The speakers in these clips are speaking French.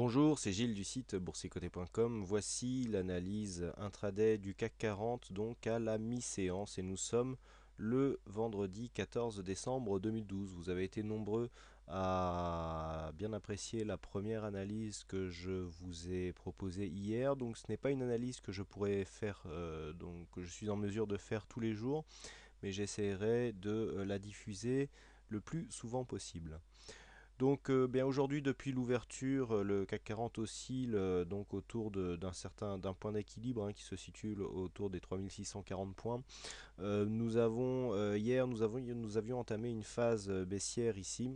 Bonjour, c'est Gilles du site boursicoté.com. Voici l'analyse intraday du CAC 40 donc à la mi-séance et nous sommes le vendredi 14 décembre 2012. Vous avez été nombreux à bien apprécier la première analyse que je vous ai proposée hier. Donc ce n'est pas une analyse que je pourrais faire, donc que je suis en mesure de faire tous les jours, mais j'essaierai de la diffuser le plus souvent possible. Donc bien aujourd'hui depuis l'ouverture, le CAC 40 oscille donc autour d'un point d'équilibre qui se situe autour des 3640 points. Nous avions entamé une phase baissière ici,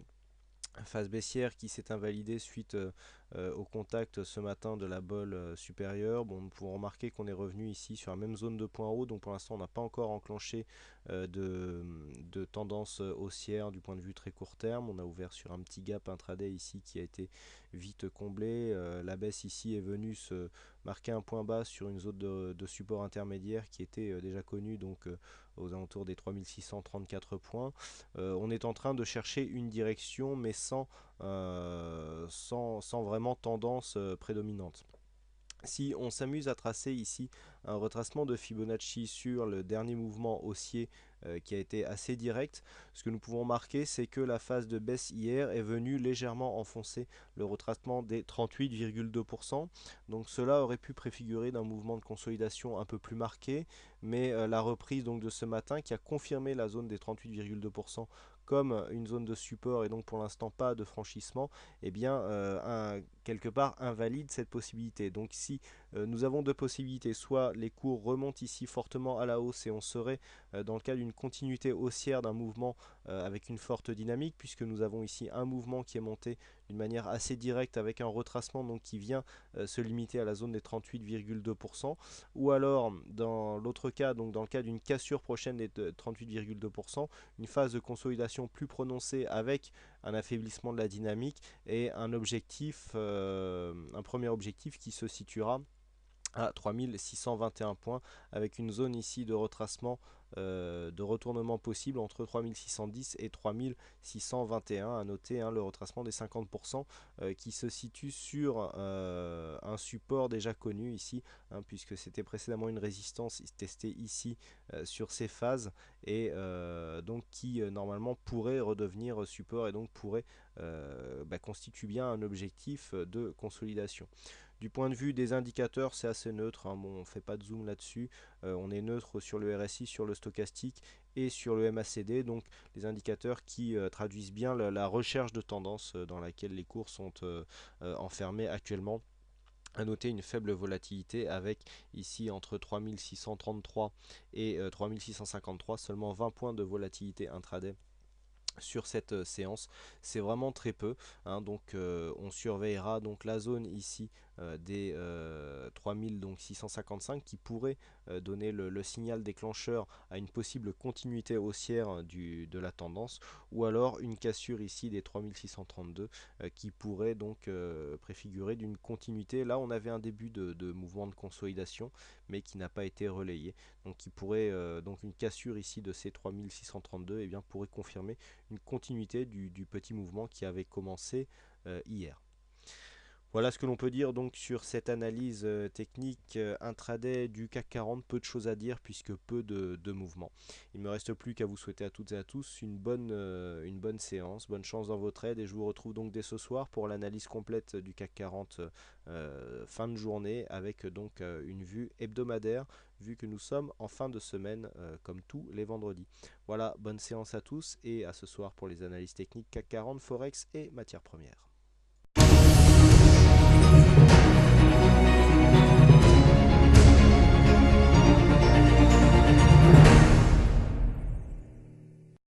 phase baissière qui s'est invalidée suite au contact ce matin de la bolle supérieure. Bon, nous pouvons remarquer qu'on est revenu ici sur la même zone de point haut, donc pour l'instant on n'a pas encore enclenché de tendance haussière du point de vue très court terme. On a ouvert sur un petit gap intraday ici qui a été vite comblé. La baisse ici est venue se marquer un point bas sur une zone de support intermédiaire qui était déjà connue, donc aux alentours des 3634 points. On est en train de chercher une direction mais sans vraiment tendance prédominante. Si on s'amuse à tracer ici un retracement de Fibonacci sur le dernier mouvement haussier qui a été assez direct, ce que nous pouvons marquer, c'est que la phase de baisse hier est venue légèrement enfoncer le retracement des 38,2%. Donc cela aurait pu préfigurer d'un mouvement de consolidation un peu plus marqué, mais la reprise donc de ce matin qui a confirmé la zone des 38,2% comme une zone de support et donc pour l'instant pas de franchissement, eh bien quelque part invalide cette possibilité. Donc ici nous avons deux possibilités, soit les cours remontent ici fortement à la hausse et on serait dans le cas d'une continuité haussière d'un mouvement avec une forte dynamique, puisque nous avons ici un mouvement qui est monté d'une manière assez directe avec un retracement donc qui vient se limiter à la zone des 38,2%, ou alors dans l'autre cas, donc dans le cas d'une cassure prochaine des 38,2%, une phase de consolidation plus prononcée avec un affaiblissement de la dynamique et un premier objectif qui se situera à 3621 points avec une zone ici de retracement, de retournement possible entre 3610 et 3621. À noter le retracement des 50% qui se situe sur un support déjà connu ici, puisque c'était précédemment une résistance testée ici sur ces phases et donc qui normalement pourrait redevenir support et donc pourrait constituer bien un objectif de consolidation. Du point de vue des indicateurs, c'est assez neutre. Bon, on ne fait pas de zoom là-dessus. On est neutre sur le RSI, sur le stochastique et sur le MACD. Donc les indicateurs qui traduisent bien la recherche de tendance dans laquelle les cours sont enfermés actuellement. À noter une faible volatilité avec ici entre 3633 et 3653, seulement 20 points de volatilité intraday sur cette séance. C'est vraiment très peu, donc on surveillera donc la zone ici des 3655 qui pourrait donner le signal déclencheur à une possible continuité haussière de la tendance, ou alors une cassure ici des 3632 qui pourrait donc préfigurer d'une continuité. Là on avait un début de mouvement de consolidation mais qui n'a pas été relayé, donc qui pourrait donc une cassure ici de ces 3632 et bien pourrait confirmer une continuité du petit mouvement qui avait commencé hier. Voilà ce que l'on peut dire donc sur cette analyse technique intraday du CAC 40. Peu de choses à dire puisque peu de mouvements. Il ne me reste plus qu'à vous souhaiter à toutes et à tous une bonne séance, bonne chance dans vos trades et je vous retrouve donc dès ce soir pour l'analyse complète du CAC 40 fin de journée avec donc une vue hebdomadaire vu que nous sommes en fin de semaine comme tous les vendredis. Voilà, bonne séance à tous et à ce soir pour les analyses techniques CAC 40, Forex et matières premières.